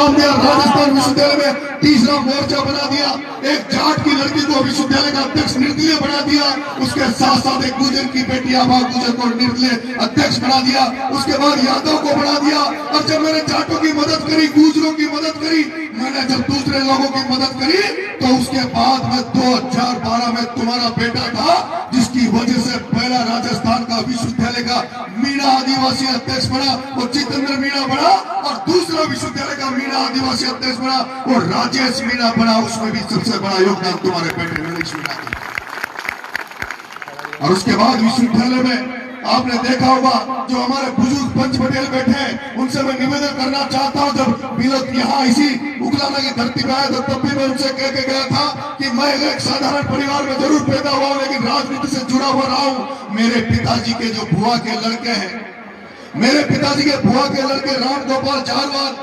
नाम दिया, राजस्थान विश्वविद्यालय में तीसरा मोर्चा बना दिया, एक जाट की लड़की को विश्वविद्यालय का अध्यक्ष निर्दलीय बना दिया, उसके साथ साथ एक गुर्जर की बेटी आभा गुर्जर को निर्दलीय अध्यक्ष बना दिया, उसके बाद यादव को बना दिया। और जब मैंने जाटों की मदद करी, गुर्जरों की मदद करी, मैंने जब दूसरे लोगों की मदद करी, तो उसके बाद में 2012 में तुम्हारा बेटा था जिसकी वजह से पहला राजस्थान का विश्वविद्यालय का मीणा आदिवासी अध्यक्ष बना वो जितेंद्र मीणा बना, और दूसरा विश्वविद्यालय का मीणा आदिवासी अध्यक्ष बना वो राजेश मीणा बना। उसमें भी सबसे बड़ा योगदान तुम्हारे बेटे नरेश मीणा का। और उसके बाद विश्वविद्यालय में आपने देखा होगा जो हमारे बुजुर्ग पंच पटेल बैठे हैं, उनसे मैं निवेदन करना चाहता हूं, जब विरोध यहाँ इसी उकलाना की धरती पे आया था तब भी मैं उनसे कह के गया था कि मैं एक साधारण परिवार में जरूर पैदा हुआ हूं, लेकिन राजनीति से जुड़ा हुआ रहा हूं। मेरे पिताजी के जो बुआ के लड़के हैं, मेरे पिताजी के बुआ के लड़के राम गोपाल जारवाल,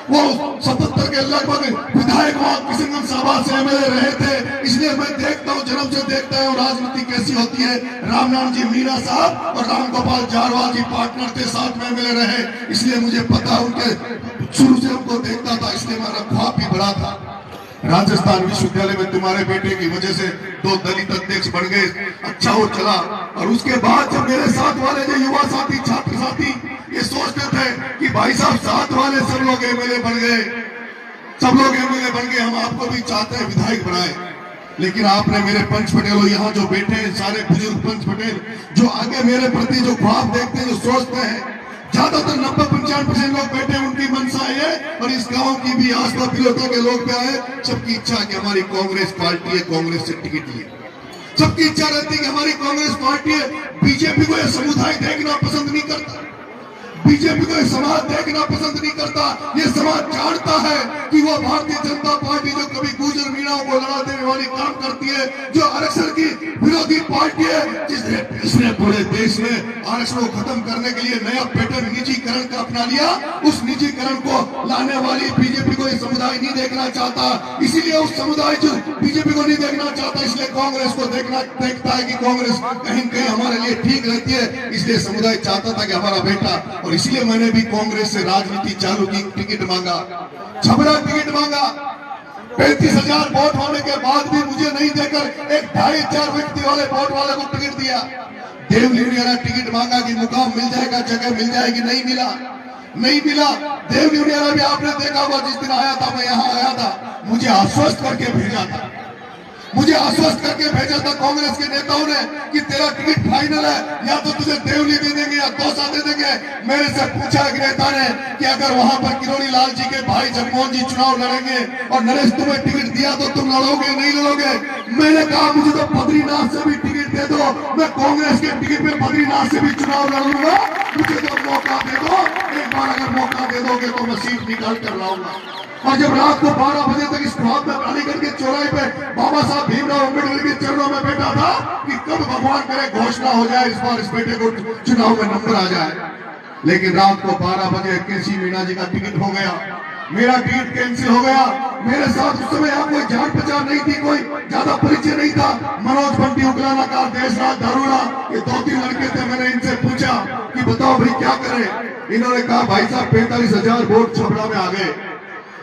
वो 77 के लगभग विधायक वहां किशनगंज सभा से एमएलए रहे थे। इसलिए मैं देखता हूं, जन्म से देखता हूं राजनीति कैसी होती है। रामनाथ जी मीणा साहब और राम गोपाल जारवाल जी पार्टनर थे, साथ में एमएलए रहे, इसलिए मुझे पता उनके शुरू से उनको देखता था, इसलिए मेरा ख्वाब भी बड़ा था। राजस्थान विश्वविद्यालय में तुम्हारे बेटे की वजह से 2 दलित अध्यक्ष बन गए, अच्छा वो चला। और उसके बाद जब मेरे साथ वाले जो युवा साथी, छात्र साथी ये सोचते थे कि भाई साहब साथ वाले सब लोग एमएलए बन गए, सब लोग एमएलए बन गए, हम आपको भी चाहते हैं विधायक बनाए, लेकिन आपने मेरे पंच पटेल, यहाँ जो बैठे हैं सारे बुजुर्ग पंच पटेल, जो आगे मेरे प्रति जो ख्वाब देखते हैं, जो सोचते हैं, ज्यादातर 90-95% लोग बैठे, उनकी मंशा है और इस गांव की भी आस्था पिलोटा के लोग पे आए, सबकी इच्छा कि हमारी कांग्रेस पार्टी है, कांग्रेस से टिकट लिए, सबकी इच्छा रहती है कि हमारी कांग्रेस पार्टी है। बीजेपी को यह समुदाय देखना पसंद नहीं करता, बीजेपी को समाज देखना पसंद नहीं करता। ये समाज जानता है कि वो भारतीय जनता पार्टी जो कभी गुर्जर मीणाओं को लड़ा देने वाली काम करती है, जो आरक्षण की विरोधी पार्टी है, जिसने पूरे देश में आरक्षण को खत्म करने के लिए नया पैटर्न निजीकरण का अपना लिया, उस निजीकरण को लाने वाली बीजेपी को ये समुदाय नहीं देखना चाहता। इसीलिए उस समुदाय जो बीजेपी को नहीं देखना चाहता, इसलिए कांग्रेस को देखता है कि कांग्रेस कहीं कहीं हमारे लिए ठीक रहती है, इसलिए समुदाय चाहता था कि हमारा बेटा, और इसलिए मैंने भी कांग्रेस से राजनीति चालू की, टिकट मांगा, छबरा टिकट मांगा। 35,000 वोट होने के बाद भी मुझे नहीं देकर एक 2.5-4 व्यक्ति वाले वोट वाले को टिकट दिया। देवलिया टिकट मांगा कि मुकाम मिल जाएगा, जगह मिल जाएगी, नहीं मिला, नहीं मिला। देवलिया भी आपने देखा होगा, जिस दिन आया था मैं यहाँ आया था, मुझे आश्वस्त करके भेजा था, मुझे आश्वस्त करके भेजा था कांग्रेस के नेताओं ने कि तेरा टिकट फाइनल है, या तो तुझे देवली दे देंगे या दौसा दे देंगे। मेरे से पूछा एक नेता ने कि अगर वहां पर किरोड़ी लाल जी के भाई जगमोहन जी चुनाव लड़ेंगे और नरेश तुम्हें टिकट दिया तो तुम लड़ोगे नहीं लड़ोगे? मैंने कहा मुझे तो बद्रीनाथ से भी टिकट दे दो, मैं कांग्रेस के टिकट पे बद्रीनाथ से भी चुनाव लड़ूंगा, मुझे तो मौका दे दो, एक बार अगर मौका दे दोगे तो मैं सीट निकाल कर लाऊंगा। और जब रात को 12 बजे तक इस ख्वाब में अलीगढ़ के चौराहे पे बाबा साहब भीमराव अम्बेडकर के चरणों में बैठा था कि कब भगवान करे घोषणा हो जाए, इस बार इस बेटे को चुनाव में नंबर आ जाए। लेकिन रात को 12 बजे केसी मीणा जी का टिकट हो गया, मेरा टिकट कैंसिल हो गया। मेरे साथ उस समय यहाँ कोई जान पहचान नहीं थी, कोई ज्यादा परिचय नहीं था। मनोज बंटी उकलाना का, देशराज दारूड़ा, ये 2-3 लड़के थे। मैंने इनसे पूछा कि बताओ भाई क्या करें? इन्होंने कहा भाई साहब 45,000 वोट छबड़ा में आ गए,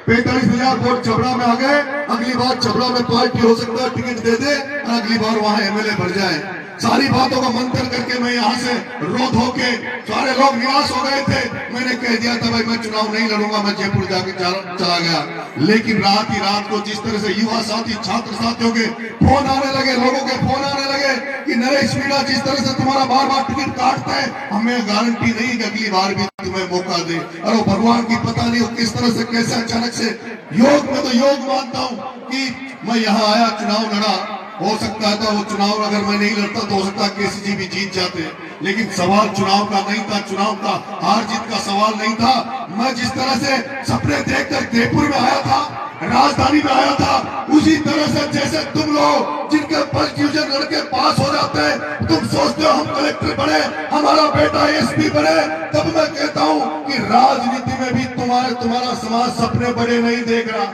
45,000 वोट छबड़ा में आ गए, अगली बार छबड़ा में पार्टी हो सकता है टिकट दे दे और अगली बार वहां एमएलए बढ़ जाए। सारी बातों का मंथन करके मैं यहाँ से रो धो के, सारे लोग निराश हो गए थे। मैंने कह दिया था भाई मैं चुनाव नहीं लड़ूंगा, मैं जयपुर जाके चला गया। लेकिन रात ही रात को जिस तरह से युवा साथी, छात्र साथियों के फोन आने लगे, लोगों के फोन आने लगे कि नरेश मीणा जिस तरह से तुम्हारा बार बार टिकट काटता है, हमें गारंटी नहीं कि अगली बार भी तुम्हें मौका दे। और वो भगवान की पता नहीं वो किस तरह से कैसे अचानक से योग में, तो योग मानता हूँ कि मैं यहाँ आया, चुनाव लड़ा, हो सकता था वो चुनाव अगर मैं नहीं लड़ता तो हो सकता केसी जी भी जीत जाते, लेकिन सवाल चुनाव का नहीं था, चुनाव का हार जीत का सवाल नहीं था। मैं जिस तरह से सपने देखकर जयपुर में आया था, राजधानी में आया था, उसी तरह से जैसे तुम लोग जिनके फर्स्ट डिवीजन लड़के पास हो जाते हैं, तुम सोचते हो हम कलेक्टर बने, हमारा बेटा एसपी बने, तब मैं कहता हूँ कि राजनीति में भी तुम्हारा समाज सपने बड़े नहीं देख रहा,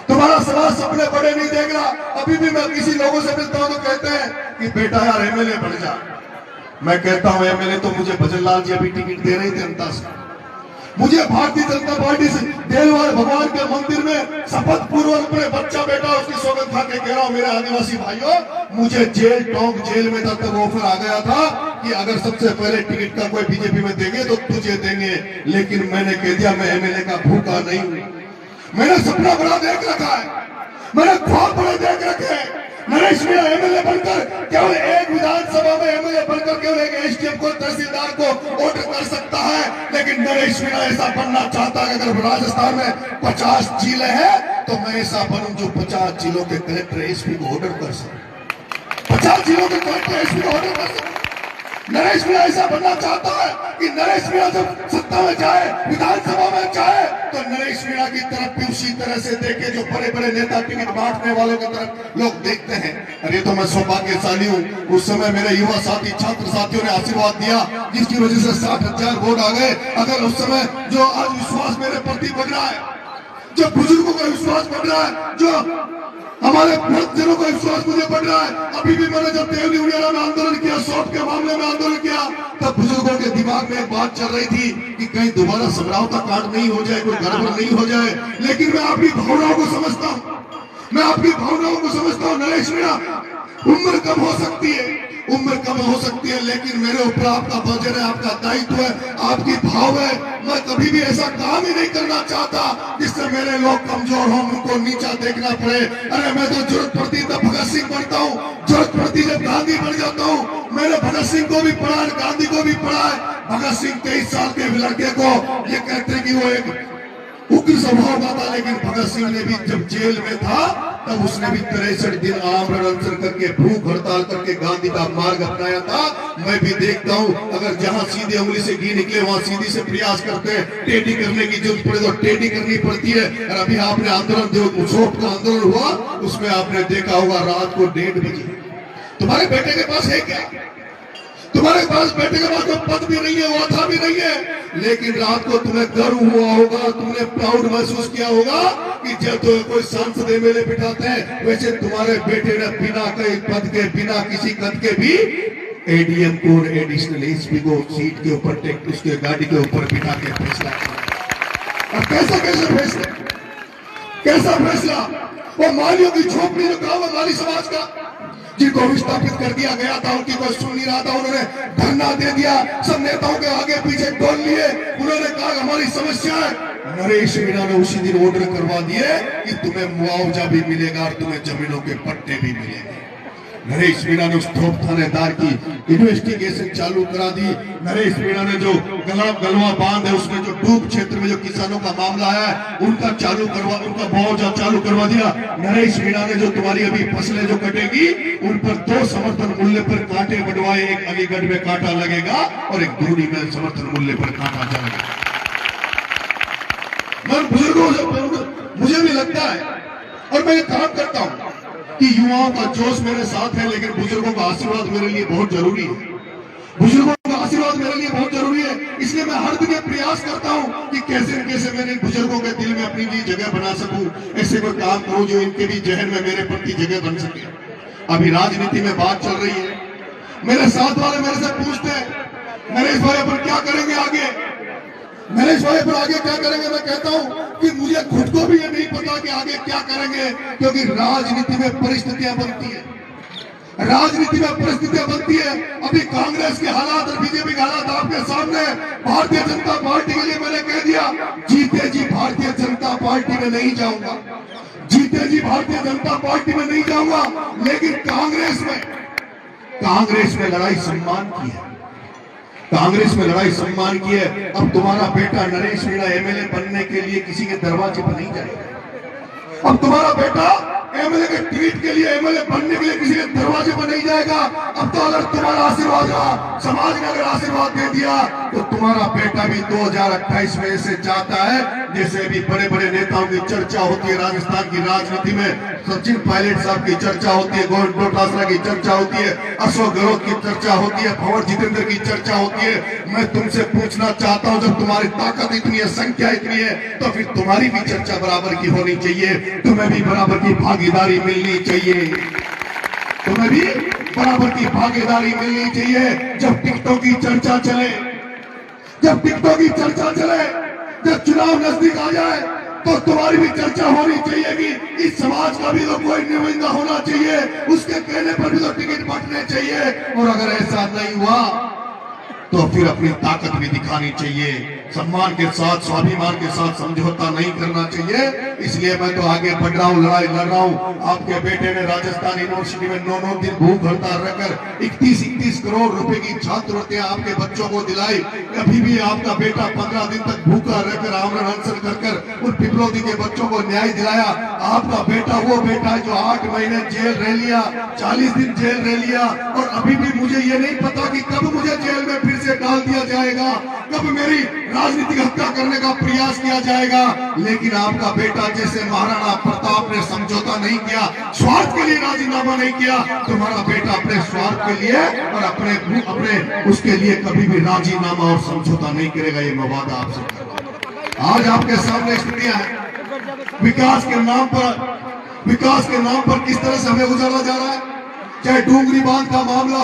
तुम्हारा समाज सपने बड़े नहीं देख रहा। अभी भी मैं किसी लोगों से मिलता हूं तो कहते हैं कि बेटा यार एमएलए बन जा। मैं कहता हूं एमएलए तो मुझे भजन लाल जी अभी टिकट दे रहे थे जनता से, मुझे भारतीय जनता पार्टी से देलवाड़ भगवान के मंदिर में शपथ पूर्वक अपने बच्चा बेटा उसकी सौगंध खा के कह रहा हूं, मेरे आदिवासी भाइयों, मुझे जेल टोंक जेल में तक ऑफर आ गया था कि अगर सबसे पहले टिकट का कोई बीजेपी में देंगे तो तुझे देंगे, लेकिन मैंने कह दिया मैं एमएलए का भूखा नहीं हूं। मैंने सपना बड़ा देख रखा है, मैंने ख्वाब बड़े देख रखे हैं। नरेश मीणा एमएलए बनकर केवल एक विधानसभा में एमएलए बनकर केवल एक एसडीएम को तहसीलदार को ऑर्डर कर सकता है, लेकिन नरेश मीणा ऐसा बनना चाहता है। अगर राजस्थान में 50 जिले हैं तो मैं ऐसा बनूं जो 50 जिलों के कलेक्टर एसपी को ऑर्डर कर सकूं, 50 जिलों के कलेक्टर एसपी को ऑर्डर कर सकूं। नरेश मीणा ऐसा बनना चाहता है कि नरेश मीणा जब सत्ता में जाए, विधानसभा में जाए, तो नरेश मीणा की तरफ भी उसी तरह से देखे जो बड़े बड़े नेता टिकट बांटने वालों की तरफ लोग देखते हैं। अरे तो मैं सौभाग्यशाली हूँ, उस समय मेरे युवा साथी छात्र साथियों ने आशीर्वाद दिया, जिसकी वजह से 60,000 वोट आ गए। अगर उस समय जो आज विश्वास मेरे प्रति बढ़ रहा है, जो बुजुर्गों का विश्वास बढ़ रहा है, जो हमारे जनों का विश्वास मुझे बढ़ रहा है। अभी भी मैंने जब देवली उड़ियाला में आंदोलन किया, सौंप के मामले में आंदोलन किया, तब बुजुर्गों के दिमाग में एक बात चल रही थी कि कहीं दोबारा समझौता कांड नहीं हो जाए, कोई गड़बड़ नहीं हो जाए। लेकिन मैं आपकी भावनाओं को समझता हूँ, मैं आपकी भावनाओं को समझता हूँ। नरेश मीणा, उम्र कम हो सकती है, उम्र कम हो सकती है, लेकिन मेरे ऊपर आपका वजन है, आपका दायित्व है, आपकी भाव है। मैं कभी भी ऐसा काम ही नहीं करना चाहता जिससे मेरे लोग कमजोर हों, उनको नीचा देखना पड़े। अरे मैं तो जरूरत पड़ती तब भगत सिंह बनता हूँ, जरूरत पड़ती जब गांधी बन जाता हूँ। मैंने भगत सिंह को भी पढ़ा है, गांधी को भी पढ़ा है। भगत सिंह 23 साल के लड़के को ये कहते हैं कि वो एक उग्र स्वभाव का था, लेकिन भगत सिंह ने भी जब जेल में था तब उसने भी 63 दिन आमरण अनशन करके, भूख हड़ताल करके गांधी का मार्ग अपनाया था। मैं भी देखता हूं, अगर जहां सीधे उंगली से घी निकले वहां सीधी से प्रयास करते हैं। टेढ़ी करने की जरूरत पड़े तो टेढ़ी करनी पड़ती है। और अभी आपने आंदोलन जो शोक का आंदोलन हुआ, उसमें आपने देखा होगा रात को 1:30 बजे तुम्हारे बेटे के पास है क्या? तुम्हारे पास बेटे के पास कोई पद भी नहीं है, वाथा भी नहीं है, लेकिन रात को तुम्हें गर्व हुआ होगा, तुमने प्राउड महसूस किया होगा कि जब तो कोई सांसद एमएलए बिठाते हैं, वैसे तुम्हारे बेटे ने बिना कई पद के, बिना किसी कद के भी एडीएम को, एडिशनल एसपी को सीट के ऊपर टेक उसके गाड़ी के ऊपर बिठा के फैसला किया। और कैसा कैसा फैसला, कैसा फैसला? वो मालियों की झोपड़ी जो गांव माली समाज का, जिनको विस्थापित कर दिया गया था, उनकी कोई सुन नहीं रहा था, उन्होंने धरना दे दिया, सब नेताओं के आगे पीछे डोल लिए। उन्होंने कहा हमारी समस्या है। नरेश मीणा ने उसी दिन ऑर्डर करवा दिए कि तुम्हें मुआवजा भी मिलेगा और तुम्हें जमीनों के पट्टे भी मिलेंगे। नरेश मीणा ने उस ठोक थानेदार की इन्वेस्टिगेशन चालू करा दी। नरेश मीणा ने जो गलवा बांध है उसमें जो डूब क्षेत्र में जो किसानों का मामला आया है उनका मुआवजा चालू करवा दिया। नरेश मीणा ने जो तुम्हारी अभी फसलें जो कटेगी उन पर 2 समर्थन मूल्य पर कांटे बढ़वाए, एक अलीगढ़ में कांटा लगेगा और एक दूनी में समर्थन मूल्य पर कांटा जाएगा। मैं बुजुर्गों से मुझे भी लगता है और मैं काम करता हूं कि युवाओं का जोश मेरे साथ है, लेकिन बुजुर्गों का आशीर्वाद मेरे लिए बहुत जरूरी है। बुजुर्गों का आशीर्वाद मेरे लिए बहुत जरूरी है, इसलिए मैं हर दिन ये प्रयास करता हूं कि कैसे न कैसे मेरे बुजुर्गों के दिल में अपनी लिए जगह बना सकूं, ऐसे कोई काम करूं जो इनके भी जहन में मेरे प्रति जगह बन सके। अभी राजनीति में बात चल रही है, मेरे साथ वाले मेरे से पूछते हैं नरेश भाई पर क्या करेंगे आगे, नरेश भाई पर आगे क्या करेंगे? मैं कहता हूं कि मुझे खुद को भी ये नहीं पता कि आगे क्या करेंगे, क्योंकि राजनीति में परिस्थितियां बनती है, राजनीति में परिस्थितियां बनती है। अभी कांग्रेस के हालात और बीजेपी के हालात आपके सामने। भारतीय जनता पार्टी के लिए मैंने कह दिया, जीते जी भारतीय जनता पार्टी में नहीं जाऊंगा, जीते जी भारतीय जनता पार्टी में नहीं जाऊंगा, लेकिन कांग्रेस में लड़ाई सम्मान की है, कांग्रेस में लड़ाई सम्मान की है। अब तुम्हारा बेटा नरेश मीणा एमएलए बनने के लिए किसी के दरवाजे पर नहीं जाएगा। अब तुम्हारा बेटा एमएलए के टिकट के लिए, एमएलए बनने के लिए किसी के दरवाजे पर नहीं जाएगा। अब तो अगर तुम्हारा आशीर्वाद रहा, समाज ने अगर आशीर्वाद दे दिया, तो तुम्हारा बेटा भी 2028 में ऐसे चाहता है जैसे अभी बड़े बड़े नेताओं की चर्चा होती है राजस्थान की राजनीति में। सचिन पायलट साहब की चर्चा होती है, गोविंद डोटासरा की चर्चा होती है, अशोक गहलोत की चर्चा होती है, भंवर जितेंद्र की चर्चा होती है। मैं तुमसे पूछना चाहता हूं, जब तुम्हारी ताकत इतनी है, संख्या इतनी है, तो फिर तुम्हारी भी चर्चा बराबर की होनी चाहिए, तुम्हें भी बराबर की भागीदारी मिलनी चाहिए, तुम्हें भी बराबर की भागीदारी मिलनी चाहिए। जब टिकटों की चर्चा चले, जब टिकटों की चर्चा चले, जब चुनाव नजदीक आ जाए तो तुम्हारी भी चर्चा होनी चाहिए कि इस समाज का भी तो कोई नुमाइंदा होना चाहिए, उसके कहने पर भी तो टिकट बांटने चाहिए। और अगर ऐसा नहीं हुआ तो फिर अपनी ताकत भी दिखानी चाहिए, सम्मान के साथ स्वाभिमान के साथ समझौता नहीं करना चाहिए। इसलिए मैं तो आगे बढ़ रहा हूँ, लड़ाई लड़ रहा हूँ। आपके बेटे ने राजस्थान यूनिवर्सिटी में 9 दिन भूख हड़ताल रखकर 31 करोड़ रुपए की छात्रवृत्तियां आपके बच्चों को दिलाई। अभी भी आपका बेटा 15 दिन तक भूखा रहकर आमरण अनशन कर उन पिपलौदी के बच्चों को न्याय दिलाया। आपका बेटा वो बेटा है जो 8 महीने जेल रह लिया, 40 दिन जेल रह लिया, और अभी भी मुझे ये नहीं पता कि कब मुझे जेल में फिर से डाल दिया जाएगा, कब मेरी राजनीतिक हत्या करने का प्रयास किया जाएगा। लेकिन आपका बेटा जैसे महाराणा प्रताप ने समझौता नहीं किया, स्वार्थ के लिए राजीनामा नहीं किया, तुम्हारा बेटा अपने स्वार्थ के लिए और अपने उसके लिए कभी भी राजीनामा और समझौता नहीं करेगा। ये मैं वादा आपसे कर रहा हूं। आज आपके सामने स्थितियां हैं, विकास के नाम पर किस तरह से हमें गुजारा जा रहा है। चाहे डूंगरी बांध का मामला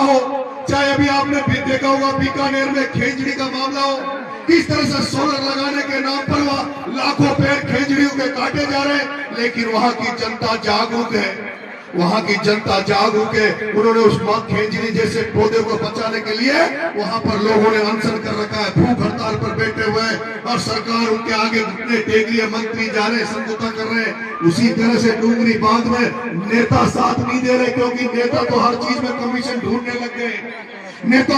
हो, चाहे अभी आपने देखा होगा बीकानेर में खेजड़ी का मामला हो, किस तरह से सोलर लगाने के नाम पर वहां लाखों पेड़ खेजड़ियों के काटे जा रहे हैं। लेकिन वहां की जनता जागरूक है, उन्होंने उस खेजड़ी जैसे पौधे को बचाने के लिए वहां पर लोगों ने अनशन कर रखा है, भूख हड़ताल पर बैठे हुए, और सरकार उनके आगे घुटने टेक रही है, मंत्री जा रहे हैं, समझौता कर रहे हैं। उसी तरह से डूंगरी बांध में नेता साथ नहीं दे रहे, क्योंकि नेता तो हर चीज में कमीशन ढूंढने लग गए, नेता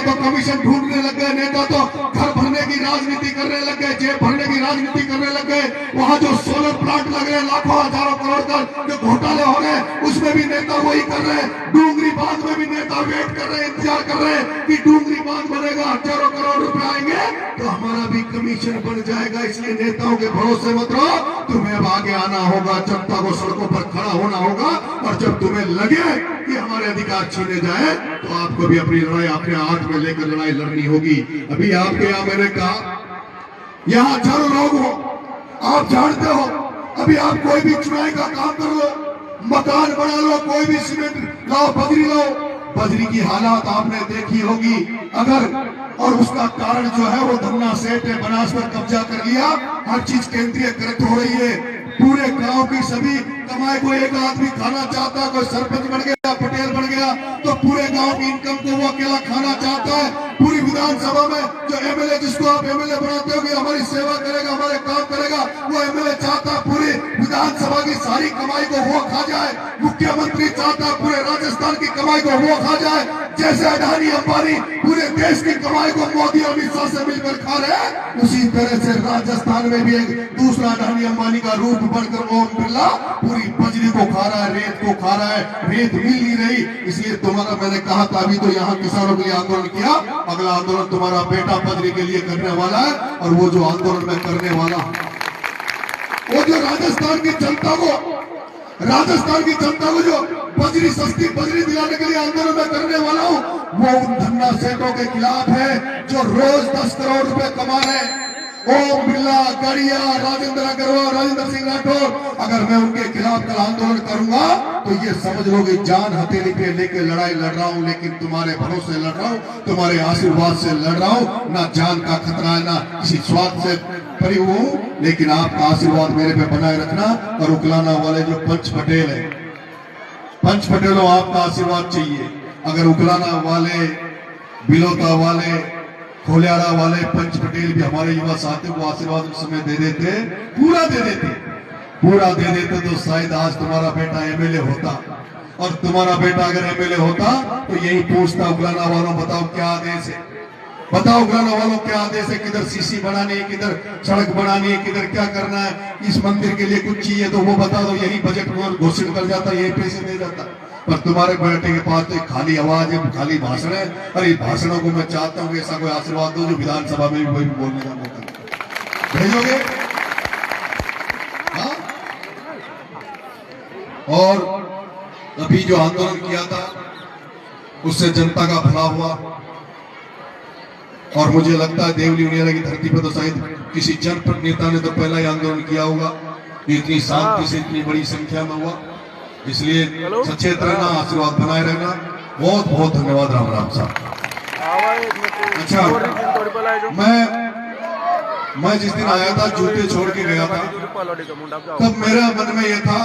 तो घर भरने की राजनीति करने लग गए, जेब भरने की राजनीति करने लग गए। वहां जो सोलर प्लांट लग रहे हैं लाखों हजारों करोड़ का जो घोटाले हो रहे हैं, उसमें भी नेता वही कर रहे हैं। डूंगरी बांध में भी नेता वेट कर रहे हैं, इंतजार कर रहे हैं कि डूंगरी बांध बनेगा, हजारों करोड़ रुपए आएंगे तो हमारा भी कमीशन बन जाएगा। इसलिए नेताओं के भरोसे मत रहो, तुम्हें अब आगे आना होगा, जनता को सड़कों पर खड़ा होना होगा, और जब तुम्हें लगे कि हमारे अधिकार छीने जाए तो आपको भी अपनी लड़ाई अपने हाथ में लेकर लड़ाई लड़नी होगी। अभी आपके यहाँ मैंने कहा, यहाँ हजारों लोग हो, आप जानते हो, अभी आप कोई भी चुनाई का काम कर लो, मकान बना लो, कोई भी सीमेंट लाओ, बजरी लाओ, बजरी की हालात आपने देखी होगी। अगर और उसका कारण जो है वो धन्ना सेठ ने बनास पर कब्जा कर लिया, हर चीज केंद्रीयकृत हो रही है। पूरे गांव की सभी कमाई को एक आदमी खाना चाहता है, कोई सरपंच बन गया, पटेल बन गया, तो पूरे गांव की इनकम को वो अकेला खाना चाहता है। पूरी विधानसभा में जो एमएलए, जिसको आप एमएलए बनाते हो कि हमारी सेवा करेगा, हमारे काम करेगा, वो एमएलए चाहता है पूरी विधानसभा की सारी कमाई को वो खा जाए। मुख्यमंत्री चाहता है पूरे राजस्थान की कमाई को वो खा जाए। जैसे अडानी अंबानी पूरे देश की कमाई को मोदी और अमित शाह से मिलकर खा रहे हैं, उसी तरह से राजस्थान में भी एक दूसरा अडानी अंबानी का रूप बनकर ओम बिरला पूरी बजरी को खा रहा है, रेत को खा रहा है, रेत मिल नहीं रही। इसलिए तुम्हारा, मैंने कहा था अभी तो यहाँ किसानों के लिए आंदोलन किया, अगला आंदोलन तुम्हारा बेटा बजरी के लिए करने वाला है। और वो जो आंदोलन में करने वाला, वो जो राजस्थान की जनता को जो बजरी, सस्ती बजरी दिलाने के लिए आंदोलन में करने वाला हूँ, वो उन धन्ना सेठों के खिलाफ है जो रोज 10 करोड़ रुपए कमा रहे हैं। ओम बिरला, गड़िया, राजेंद्र अग्रवाल, राजेंद्र सिंह राठौर, अगर मैं उनके खिलाफ कल आंदोलन करूंगा तो ये समझ लो कि जान हथेली पे लेके लड़ाई लड़ रहा हूं, लेकिन तुम्हारे भरोसे लड़ रहा हूं, तुम्हारे आशीर्वाद से लड़ रहा हूं। ना जान का खतरा है, ना किसी स्वार्थ से परी हूं, लेकिन आपका आशीर्वाद मेरे पे बनाए रखना। और उकलाना वाले जो पंच पटेल है, पंच पटेलों, आपका आशीर्वाद चाहिए। अगर उकलाना वाले, बिलोता वाले, खोलियारा वाले, पंच पटेल भी हमारे युवा साथियों को आशीर्वाद उस समय दे देते, पूरा दे देते तो शायद आज तुम्हारा बेटा एमएलए होता। और तुम्हारा बेटा अगर एमएलए होता तो यही पूछता, उगलाना वालों बताओ क्या आदेश है, बताओ उगलाना वालों क्या आदेश है, किधर सीसी बनानी है, किधर सड़क बनानी है, किधर क्या करना है, इस मंदिर के लिए कुछ चाहिए तो वो बता दो, यही बजट में घोषित कर जाता, यही पैसे दे जाता। पर तुम्हारे बेटे के पास तो एक खाली आवाज है, खाली भाषण है। और इस भाषणों को मैं चाहता हूँ ऐसा कोई आशीर्वाद दो जो विधानसभा में भी कोई बोलने का मौका भेजोगे। हाँ, और अभी जो आंदोलन किया था उससे जनता का भला हुआ, और मुझे लगता है देवली उनियारा की धरती पर तो शायद किसी जनप्रतिनिधि नेता ने तो पहला ही आंदोलन किया होगा, इतनी शांति से इतनी बड़ी संख्या में हुआ। इसलिए सचेत रहना, आशीर्वाद बनाए रहना। बहुत बहुत धन्यवाद राम साहब। अच्छा, मैं मैं जिस दिन आया था जूते छोड़ के गया था, तब मेरा मन में यह था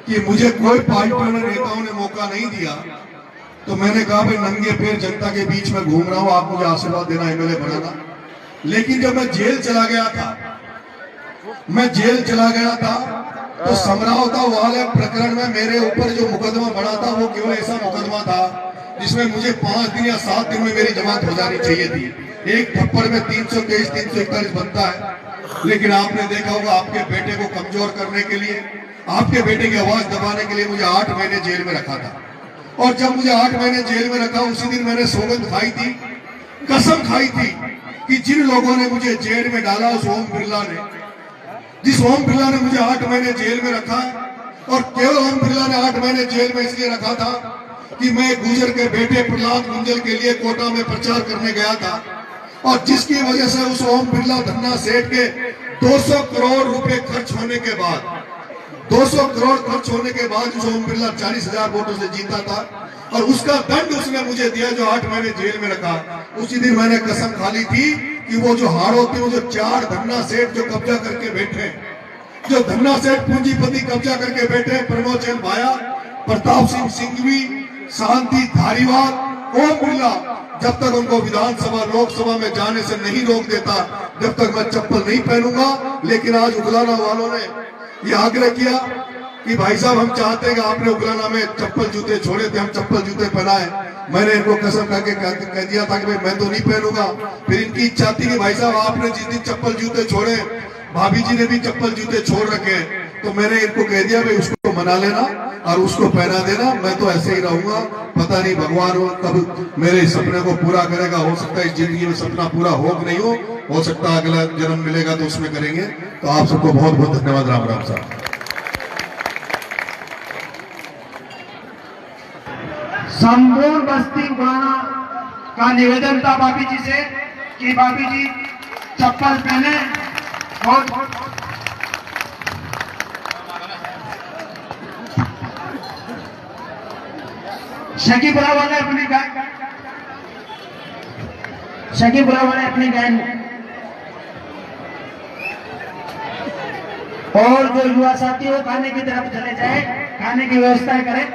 कि मुझे कोई पार्टियों ने, नेताओं ने मौका नहीं दिया, तो मैंने कहा भाई नंगे पैर जनता के बीच में घूम रहा हूं, आप मुझे आशीर्वाद देना, एमएलए बनाना। लेकिन जब मैं जेल चला गया था, तो समरावता वाले प्रकरण में मेरे ऊपर जो मुकदमा बना था वो केवल ऐसा मुकदमा था जिसमें मुझे 5 दिन या 7 दिन में मेरी जमानत हो जानी चाहिए थी। एक थप्पड़ में 323, 341 बनता है। लेकिन आपने देखा होगा, आपके बेटे को कमजोर करने के लिए, आपके बेटे की आवाज दबाने के लिए मुझे 8 महीने जेल में रखा था। और जब मुझे 8 महीने जेल में रखा, उसी दिन मैंने सौगंध खाई थी, कसम खाई थी कि जिन लोगों ने मुझे जेल में डाला, उस ओम बिरला ने, जिस ओम बिरला ने मुझे 8 महीने जेल में रखा, और केवल ओम बिरला ने 8 महीने जेल में इसलिए रखा था कि मैं गुजर के बेटे प्रहलाद गुंजल के लिए कोटा में प्रचार करने गया था, और जिसकी वजह से उस ओम बिरला धन्ना सेठ के 200 करोड़ रुपए खर्च होने के बाद, 200 करोड़ खर्च होने के बाद उस ओम बिरला 40,000 वोटों से जीता था, और उसका दंड उसने मुझे दिया जो 8 महीने जेल में रखा। उसी दिन मैंने कसम खा ली थी कि वो जो हारों थे, वो जो 4 धन्ना सेठ जो कब्जा करके बैठे, जो धन्ना सेठ पूंजीपति कब्जा करके बैठे, प्रमोद चंद भाया, प्रताप सिंह सिंघवी, शांति धारीवाल, ओम बिरला, जब तक उनको विधानसभा लोकसभा में जाने से नहीं रोक देता, जब तक मैं चप्पल नहीं पहनूंगा। लेकिन आज उगलाना वालों ने ये आग्रह किया कि भाई साहब, हम चाहते हैं कि आपने उगलाना में चप्पल जूते छोड़े थे, हम चप्पल जूते पहनाए। मैंने इनको कसम करके कह दिया था कि भाई मैं तो नहीं पहनूंगा। फिर इनकी इच्छा थी कि भाई साहब, आपने जिस दिन चप्पल जूते छोड़े, भाभी जी ने भी चप्पल जूते छोड़ रखे, तो मैंने इनको कह दिया भाई उसको मना लेना और उसको पहना देना, मैं तो ऐसे ही रहूंगा। पता नहीं भगवान कब मेरे सपने को पूरा करेगा। हो सकता है इस जिंदगी में सपना पूरा हो कि नहीं हो सकता है अगला जन्म मिलेगा तो उसमें करेंगे। तो आप सबको बहुत बहुत धन्यवाद। राम राम साहब। संपूर्ण बस्ती उगलाना का निवेदन था भाभी जी से कि भाभी जी चप्पल पहने। और शकीबुल्लाह वाले अपनी गाय और जो युवा साथी हो खाने की तरफ चले जाए, खाने की व्यवस्था करें।